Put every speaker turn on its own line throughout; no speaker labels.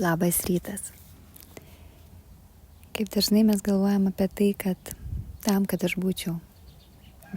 Labas rytas. Kaip dažnai mes galvojam apie tai, kad tam, kad aš būčiau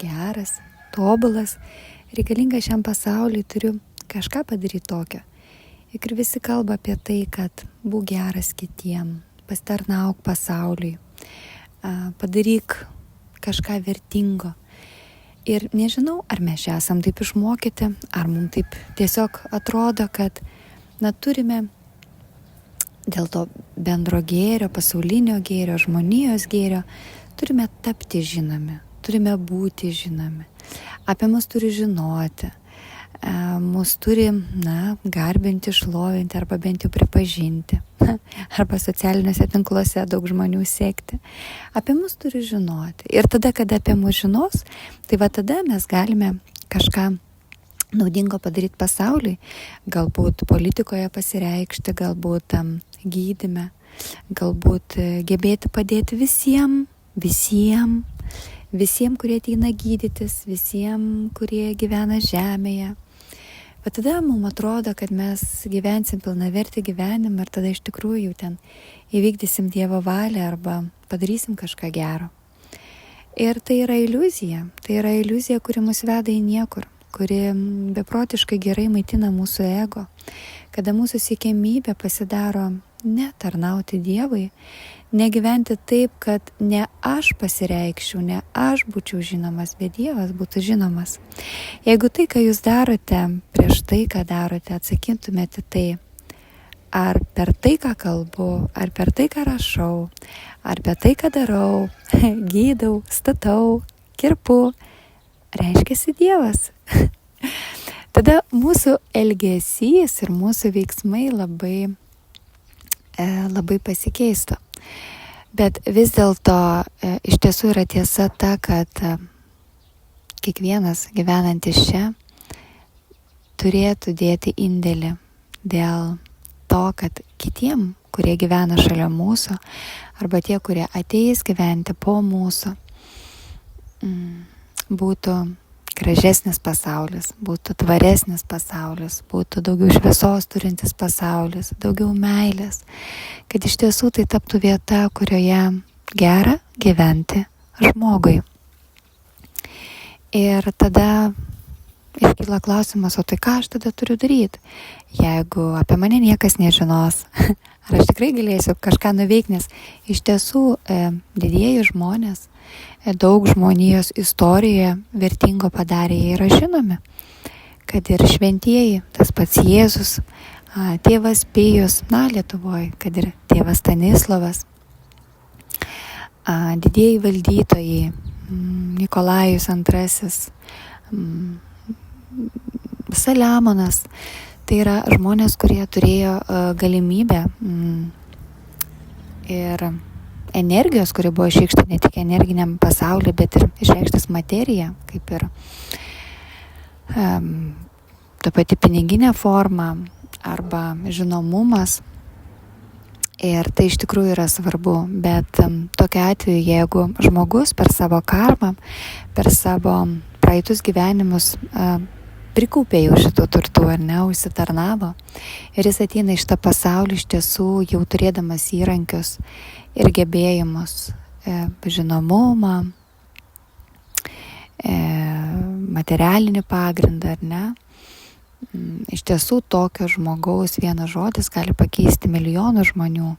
geras, tobulas, reikalinga šiam pasauliui, turiu kažką padaryti tokio. Juk ir visi kalba apie tai, kad būk geras kitiem, pasitarnauk pasauliui, padaryk kažką vertingo. Ir nežinau, ar mes čia esam taip išmokyti, ar mums taip tiesiog atrodo, kad turime dėl to bendro gėrio, pasaulinio gėrio, žmonijos gėrio, turime tapti žinomi, turime būti žinomi. Apie mus turi žinoti, mus turi, garbinti, šlovinti arba bent jau pripažinti, arba socialiniuose tinkluose daug žmonių sekti. Apie mus turi žinoti. Ir tada, kada apie mus žinos, tai tada mes galime kažką naudingo padaryti pasauliui, galbūt politikoje pasireikšti, galbūt gydyme, galbūt gebėti padėti visiems, kurie ateina gydytis, visiems, kurie gyvena žemėje. Bet tada mums atrodo, kad mes gyvensim pilnavertį gyvenimą ir tada iš tikrųjų ten įvykdysim Dievo valią arba padarysim kažką gero. Ir tai yra iliuzija, kuri mus veda į niekur, kuri beprotiškai gerai maitina mūsų ego, kada mūsų siekiamybė pasidaro ne tarnauti Dievui, negyventi taip, kad ne aš pasireikščiau, ne aš būčiau žinomas, bet Dievas būtų žinomas. Jeigu tai, ką jūs darote, prieš tai, ką darote, atsakytumėte tai, ar per tai, ką kalbu, ar per tai, ką rašau, ar per tai, ką darau, gydau, statau, kirpu, reiškiasi Dievas. Tada mūsų elgesys ir mūsų veiksmai labai pasikeistų. Bet vis dėlto iš tiesų yra tiesa ta, kad kiekvienas gyvenantis čia turėtų dėti indėlį dėl to, kad kitiem, kurie gyvena šalia mūsų, arba tie, kurie ateis gyventi po mūsų, būtų gražesnis pasaulis, būtų tvaresnis pasaulis, būtų daugiau šviesos turintis pasaulis, daugiau meilės, kad iš tiesų tai taptų vieta, kurioje gera gyventi žmogui. Ir tada iškyla klausimas, o tai ką aš tada turiu daryti, jeigu apie mane niekas nežinos, ar aš tikrai galėsiu kažką nuveikti, nes iš tiesų didieji žmonės, daug žmonijos istorijoje vertingo padarė, jie yra žinomi, kad ir šventieji, tas pats Jėzus, tėvas Pijus, Lietuvoje, kad ir tėvas Stanislavas, didieji valdytojai, Nikolajus II, Saliamonas, tai yra žmonės, kurie turėjo galimybę ir energijos, kuri buvo išreikšta ne tik energiniam pasauliu, bet ir išreikštas materija, kaip ir ta pati piniginė forma arba žinomumas. Ir tai iš tikrųjų yra svarbu, bet tokiu atveju, jeigu žmogus per savo karmą, per savo praeitus gyvenimus prikaupė jau šitų turtų ar ne, užsitarnavo, ir jis ateina iš tą pasaulį iš tiesų jau turėdamas įrankius ir gebėjimus, žinomumą, materialinį pagrindą, ar ne. Iš tiesų tokio žmogaus vienas žodis gali pakeisti milijonų žmonių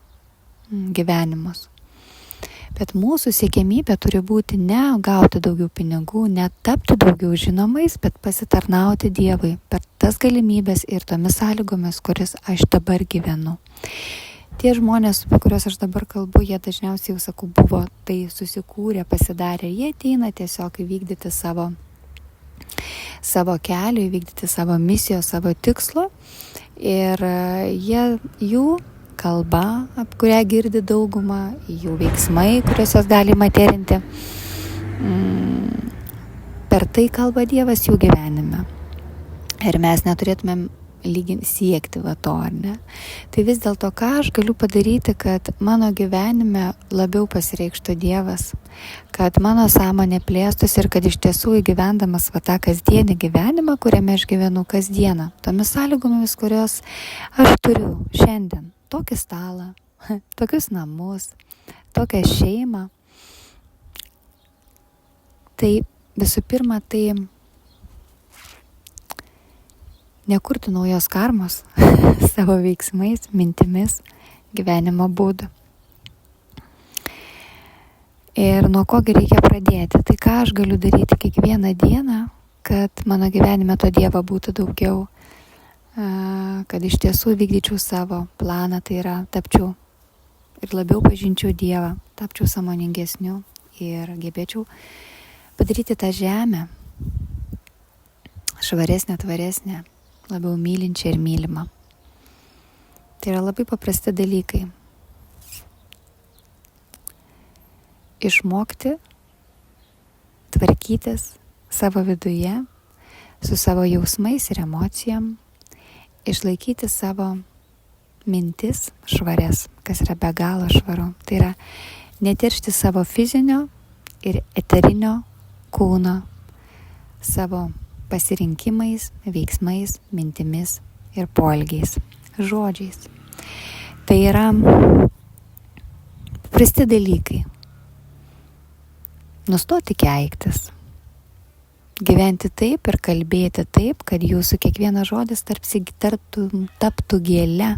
gyvenimus. Bet mūsų siekiamybė turi būti ne gauti daugiau pinigų, ne tapti daugiau žinomais, bet pasitarnauti Dievui per tas galimybės ir tomis sąlygomis, kuris aš dabar gyvenu. Tie žmonės, apie kuriuos aš dabar kalbu, jie dažniausiai, jau sakau, buvo tai susikūrę, pasidarę. Jie ateina tiesiog įvykdyti savo kelio, įvykdyti savo misijos, savo tikslo. Ir jų kalba, apie kurią girdi daugumą, jų veiksmai, kuriuos jos gali materinti, per tai kalba Dievas jų gyvenime. Ir mes neturėtumėm siekti to, ar ne? Tai vis dėlto, ką aš galiu padaryti, kad mano gyvenime labiau pasireikštų Dievas, kad mano sąmonė plėstųsi ir kad iš tiesų įgyvendamas tą kasdienį gyvenimą, kuriame aš gyvenu kasdieną, tomis sąlygomis, kurios aš turiu šiandien, tokį stalą, tokius namus, tokią šeimą. Tai visų pirma, tai nekurti naujos karmos savo veiksmais, mintimis, gyvenimo būdu. Ir nuo kogi reikia pradėti? Tai ką aš galiu daryti kiekvieną dieną, kad mano gyvenime to Dievo būtų daugiau, kad iš tiesų vykdyčiau savo planą, tai yra tapčiau ir labiau pažinčiau Dievą, tapčiau sąmoningesniu ir gebėčiau padaryti tą žemę švaresnę, tvaresnę, labiau mylinčią ir mylimą. Tai yra labai paprasti dalykai. Išmokti tvarkytis savo viduje su savo jausmais ir emocijom, išlaikyti savo mintis švarias, kas yra be galo švaru. Tai yra neteršti savo fizinio ir eterinio kūno savo pasirinkimais, veiksmais, mintimis ir poelgiais, žodžiais. Tai yra paprasti dalykai. Nustoti keiktis. Gyventi taip ir kalbėti taip, kad jūsų kiekvienas žodis taptų gėle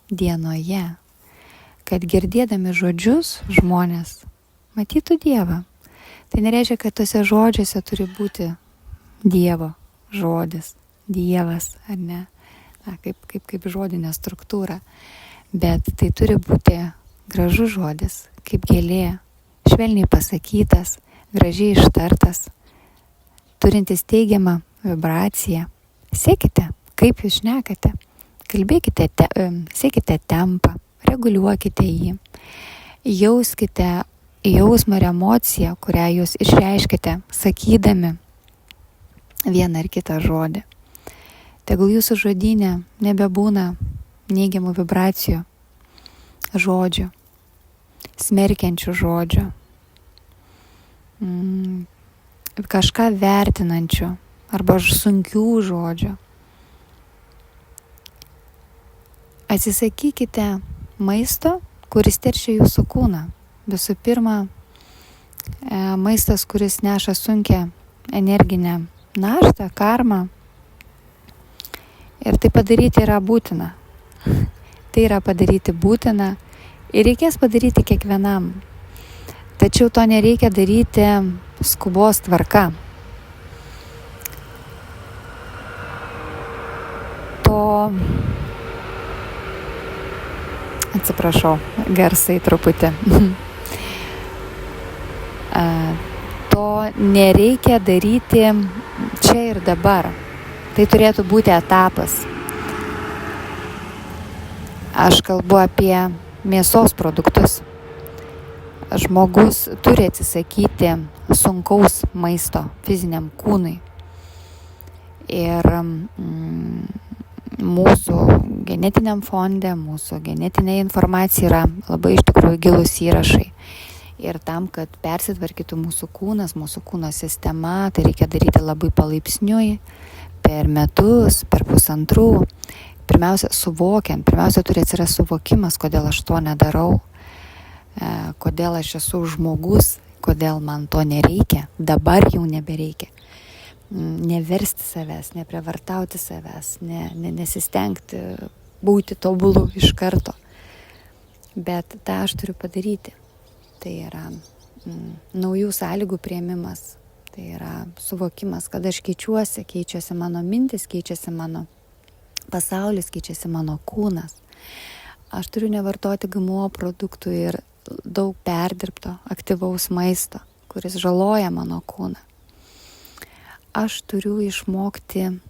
dienoje. Kad girdėdami žodžius žmonės matytų Dievą. Tai nereiškia, kad tose žodžiuose turi būti Dievo žodis, Dievas, ar ne? Kaip žodinė struktūra. Bet tai turi būti gražus žodis, kaip gėlė, švelniai pasakytas, gražiai ištartas, turintis teigiamą vibraciją. Sekite, kaip jūs šnekate, kalbėkite, sekite tempą, reguliuokite jį, jauskite jausmą ir emociją, kurią jūs išreiškite, sakydami vieną ar kitą žodį. Tegul jūsų žodyne nebebūna neigiamų vibracijų, žodžių, smerkiančių žodžių, kažką vertinančių arba sunkių žodžių. Atsisakykite maisto, kuris teršia jūsų kūną. Visų pirma, maistas, kuris neša sunkią energinę naštą, karmą. Ir tai padaryti yra būtina. Tai yra padaryti būtina ir reikės padaryti kiekvienam. Tačiau to nereikia daryti skubos tvarka. Atsiprašau, garsai truputį. To nereikia daryti čia ir dabar. Tai turėtų būti etapas. Aš kalbu apie mėsos produktus. Žmogus turi atsisakyti sunkaus maisto fiziniam kūnui. Ir mūsų genetiniam fonde, mūsų genetinė informacija yra labai iš tikrųjų gilūs įrašai. Ir tam, kad persitvarkytų mūsų kūno sistema, tai reikia daryti labai palaipsniui, per metus, per pusantrų. Pirmiausia, turi atsirasti suvokimas, kodėl aš to nedarau, kodėl aš esu žmogus, kodėl man to nereikia, dabar jau nebereikia. Neversti savęs, neprievartauti savęs, nesistengti būti tobulu iš karto. Bet tą aš turiu padaryti. Tai yra naujų sąlygų priėmimas. Tai yra suvokimas, kad aš keičiuosi mano mintis, keičiasi mano pasaulis, keičiasi mano kūnas. Aš turiu nevartoti GMO produktų ir daug perdirbto aktyvaus maisto, kuris žaloja mano kūną. Aš turiu išmokti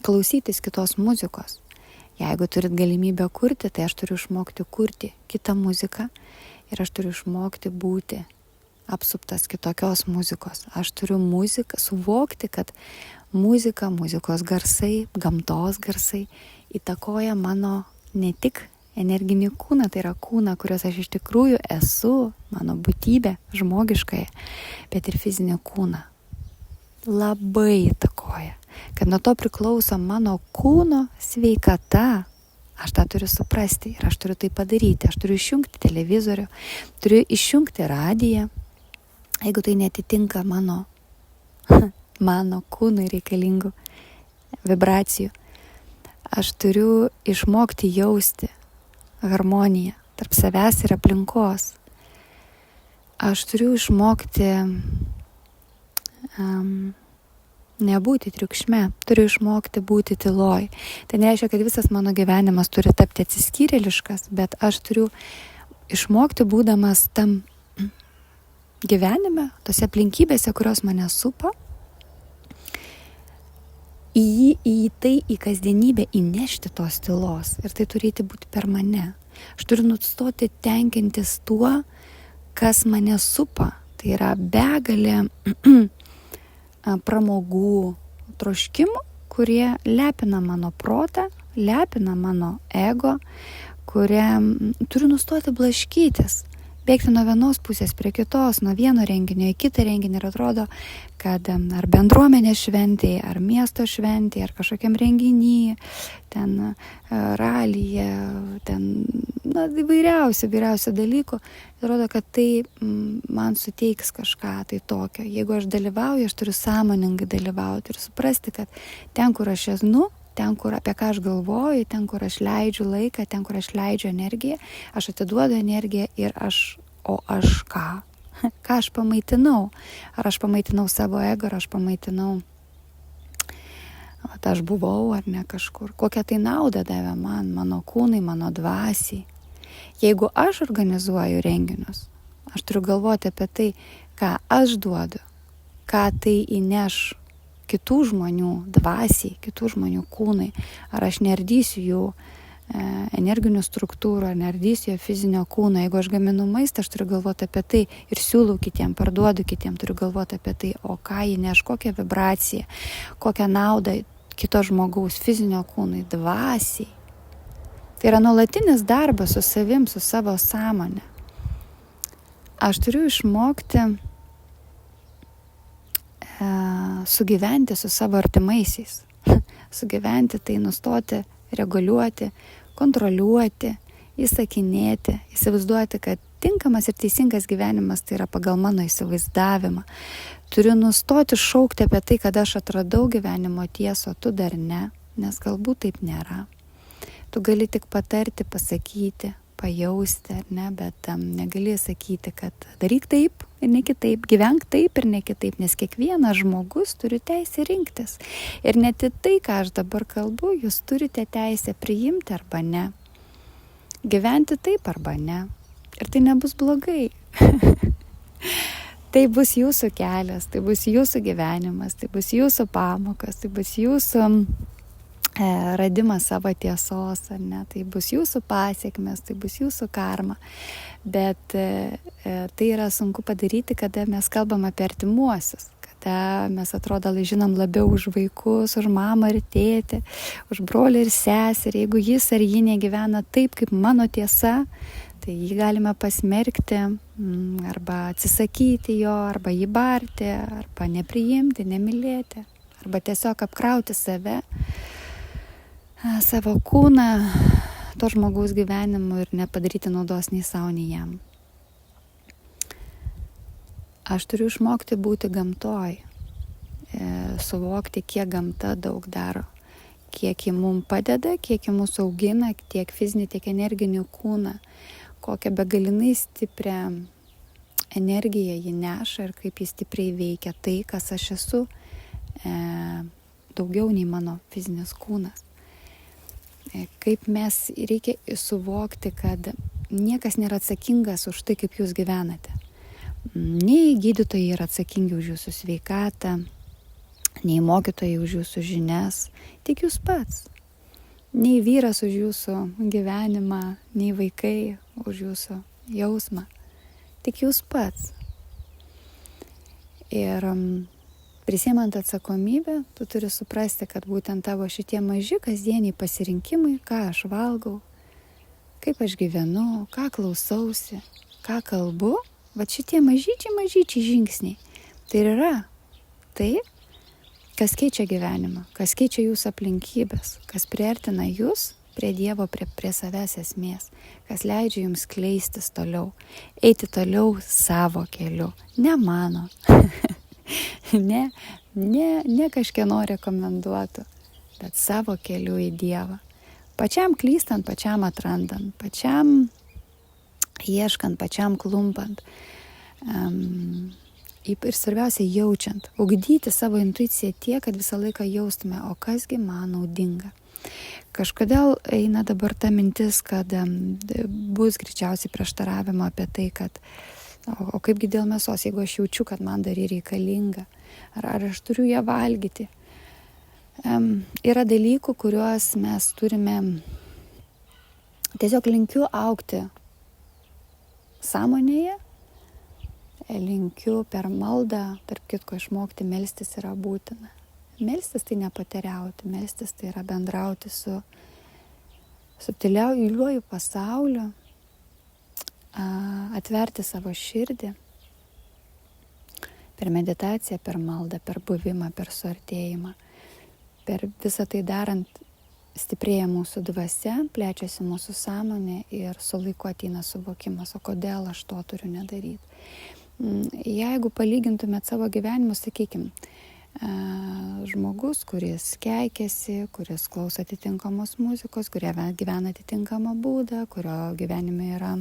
klausytis kitos muzikos. Jeigu turit galimybę kurti, tai aš turiu išmokti kurti kitą muziką ir aš turiu išmokti būti apsuptas kitokios muzikos. Aš turiu suvokti, kad muzikos garsai, gamtos garsai įtakoja mano ne tik energinį kūną, tai yra kūną, kurios aš iš tikrųjų esu, mano būtybė žmogiškai, bet ir fizinį kūną. Labai įtakoja, kad nuo to priklauso mano kūno sveikata, Aš tą turiu suprasti ir aš turiu tai padaryti. Aš turiu išjungti televizorių, turiu išjungti radiją, jeigu tai netitinka mano kūnui reikalingų vibracijų. Aš turiu išmokti jausti harmoniją tarp savęs ir aplinkos. Aš turiu išmokti nebūti triukšme, turiu išmokti būti tyloj. Tai nereiškia, kad visas mano gyvenimas turi tapti atsiskyrėliškas, bet aš turiu išmokti būdamas tam gyvenime, tose aplinkybėse, kurios mane supa, į kasdienybę įnešti tos tylos. Ir tai turėtų būti per mane. Aš turiu nustoti tenkintis tuo, kas mane supa. Tai yra begalė pramogų, troškimų, kurie lepina mano protą, lepina mano ego, kurie turiu nustoti blaškytis, bėgti nuo vienos pusės prie kitos, nuo vieno renginio į kitą renginį ir atrodo, kad ar bendruomenės šventėje, ar miesto šventėje, ar kažkokiam renginį, ten ralyje, ten įvairiausių dalykų, atrodo, kad tai man suteiks kažką tai tokio. Jeigu aš dalyvauju, aš turiu sąmoningai dalyvauti ir suprasti, kad ten, kur aš esu, ten, kur apie ką aš galvoju, ten, kur aš leidžiu laiką, ten, kur aš leidžiu energiją, aš atiduodu energiją ir aš ką? Ką aš pamaitinau? Ar aš pamaitinau savo ego, ar aš pamaitinau, aš buvau ar ne kažkur? Kokią tai naudą davė man, mano kūnai, mano dvasiai? Jeigu aš organizuoju renginius, aš turiu galvoti apie tai, ką aš duodu, ką tai įneš kitų žmonių dvasiai, kitų žmonių kūnai, ar aš neardysiu jų energinių struktūrų, ar neardysiu jo fizinio kūno. Jeigu aš gaminu maistą, aš turiu galvoti apie tai ir siūlau kitiem, parduodu kitiem, turiu galvoti apie tai, o ką įneš, kokią vibraciją, kokią naudą kito žmogaus fizinio kūnui, dvasiai. Tai yra nuolatinis darbas su savim, su savo sąmonė. Aš turiu išmokti sugyventi su savo artimaisiais. Sugyventi tai nustoti reguliuoti, kontroliuoti, įsakinėti, įsivaizduoti, kad tinkamas ir teisingas gyvenimas tai yra pagal mano įsivaizdavimą. Turiu nustoti šaukti apie tai, kad aš atradau gyvenimo tiesą, o tu dar ne, nes galbūt taip nėra. Tu gali tik patarti, pasakyti, pajausti, ar ne, bet negali sakyti, kad daryk taip ir ne kitaip, gyvenk taip ir ne kitaip, nes kiekvienas žmogus turi teisę rinktis. Ir net į tai, ką aš dabar kalbu, jūs turite teisę priimti arba ne. Gyventi taip arba ne. Ir tai nebus blogai. Tai bus jūsų kelias, tai bus jūsų gyvenimas, tai bus jūsų pamokas, tai bus jūsų radimas savo tiesos, ar ne, tai bus jūsų pasiekmes, tai bus jūsų karma, bet tai yra sunku padaryti, kada mes kalbam apie artimuosius, kada mes atrodo žinom labiau už vaikus, už mamą ir tėtį, už brolį ir seserį. Jeigu jis ar ji negyvena taip, kaip mano tiesa, tai jį galime pasmerkti, arba atsisakyti jo, arba jį barti, arba nepriimti, nemylėti, arba tiesiog apkrauti savo kūną, to žmogaus gyvenimu ir nepadaryti naudos nei savo, nei jam. Aš turiu išmokti būti gamtoj, suvokti, kiek gamta daug daro, kiek ji mums padeda, kiek ji mūsų augina, tiek fizinį, tiek energinį kūną, kokią begalinai stiprią energiją ji neša ir kaip ji stipriai veikia tai, kas aš esu, daugiau nei mano fizinis kūnas. Kaip mes reikia suvokti, kad niekas nėra atsakingas už tai, kaip jūs gyvenate. Nei gydytojai yra atsakingi už jūsų sveikatą, nei mokytojai už jūsų žinias, tik jūs pats. Nei vyras už jūsų gyvenimą, nei vaikai už jūsų jausmą, tik jūs pats. Ir prisiimant atsakomybę, tu turi suprasti, kad būtent tavo šitie maži kasdieniai pasirinkimai, ką aš valgau, kaip aš gyvenu, ką klausausi, ką kalbu, va šitie mažyčiai žingsniai. Tai ir yra tai, kas keičia gyvenimą, kas keičia jūsų aplinkybės, kas priartina jūs prie Dievo, prie savęs esmės, kas leidžia jums kleistis toliau, eiti toliau savo keliu, ne mano, ne kažkieno rekomenduotų, bet savo keliu į Dievą. Pačiam klystant, pačiam atrandant, pačiam ieškant, pačiam klumpant. Ir svarbiausia jaučiant, ugdyti savo intuiciją tiek, kad visą laiką jaustume, o kasgi man naudinga. Kažkodėl eina dabar ta mintis, kad bus greičiausiai prieštaravimo apie tai, kad o kaipgi dėl mėsos, jeigu aš jaučiu, kad man dar reikalinga, ar aš turiu ją valgyti. Yra dalykų, kuriuos mes turime, tiesiog linkiu augti sąmonėje, linkiu per maldą, tarp kitko išmokti melstis yra būtina. Melstis tai nepateriauti, melstis tai yra bendrauti su subtiliuoju pasauliu, atverti savo širdį per meditaciją, per maldą, per buvimą, per suartėjimą. Per visą tai darant stiprėja mūsų dvasia, plečiasi mūsų sąmonė ir su laiku ateina suvokimas, o kodėl aš to turiu nedaryti. Jeigu palygintumėt savo gyvenimus, sakykime, žmogus, kuris keikiasi, kuris klauso atitinkamos muzikos, kurie gyvena atitinkamą būdą, kurio gyvenime yra,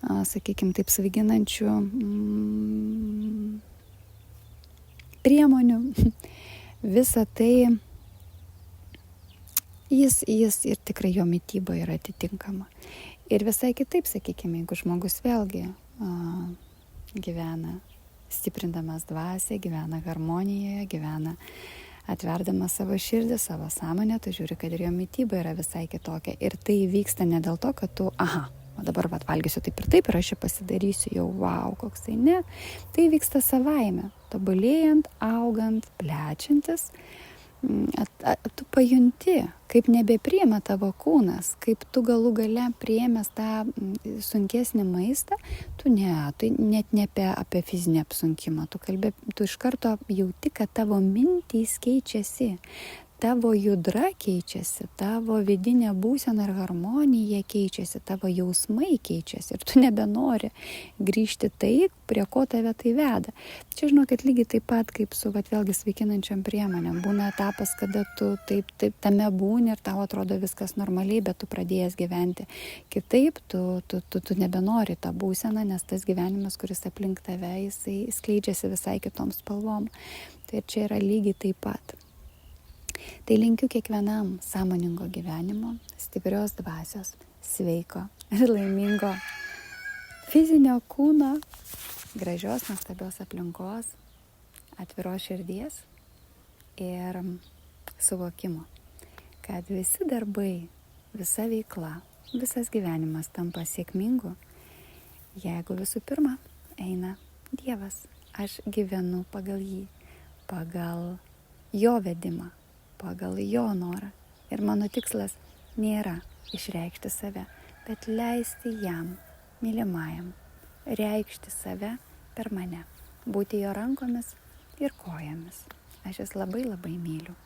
sakykime, taip svaiginančių priemonių, visa tai jis ir tikrai jo mityba yra atitinkama. Ir visai kitaip, sakykime, jeigu žmogus vėlgi gyvena stiprindamas dvasią, gyvena harmonijoje, gyvena atverdamas savo širdį, savo sąmonę, tu žiūri, kad ir jo mityba yra visai kitokia. Ir tai vyksta ne dėl to, kad tu, o dabar valgysiu taip ir aš čia pasidarysiu jau, wow, koksai ne. Tai vyksta savaime, tobulėjant, augant, plečiantis. Tu pajunti, kaip nebepriima tavo kūnas, kaip tu galų gale priėmęs tą sunkesnį maistą, tai net ne apie fizinį apsunkimą, tu iš karto jauti, kad tavo mintys keičiasi, tavo judra keičiasi, tavo vidinė būsena ir harmonija keičiasi, tavo jausmai keičiasi ir tu nebenori grįžti tai, prie ko tave tai veda. Čia žinokit lygiai taip pat kaip su vėlgi sveikinančiam priemonėm. Būna etapas, kada tu taip tame būni ir tau atrodo viskas normaliai, bet tu pradėjęs gyventi kitaip, tu nebenori tą būseną, nes tas gyvenimas, kuris aplink tave, jisai skleidžiasi visai kitom spalvom. Tai čia yra lygiai taip pat. Tai linkiu kiekvienam sąmoningo gyvenimo, stiprios dvasios, sveiko ir laimingo fizinio kūno, gražios, nuostabios aplinkos, atviros širdies ir suvokimo, kad visi darbai, visa veikla, visas gyvenimas tampa sėkmingu, jeigu visų pirma eina Dievas. Aš gyvenu pagal jį, pagal jo vedimą, pagal jo norą. Ir mano tikslas nėra išreikšti save, bet leisti jam, mylimajam, reikšti save per mane, būti jo rankomis ir kojomis. Aš jas labai labai myliu.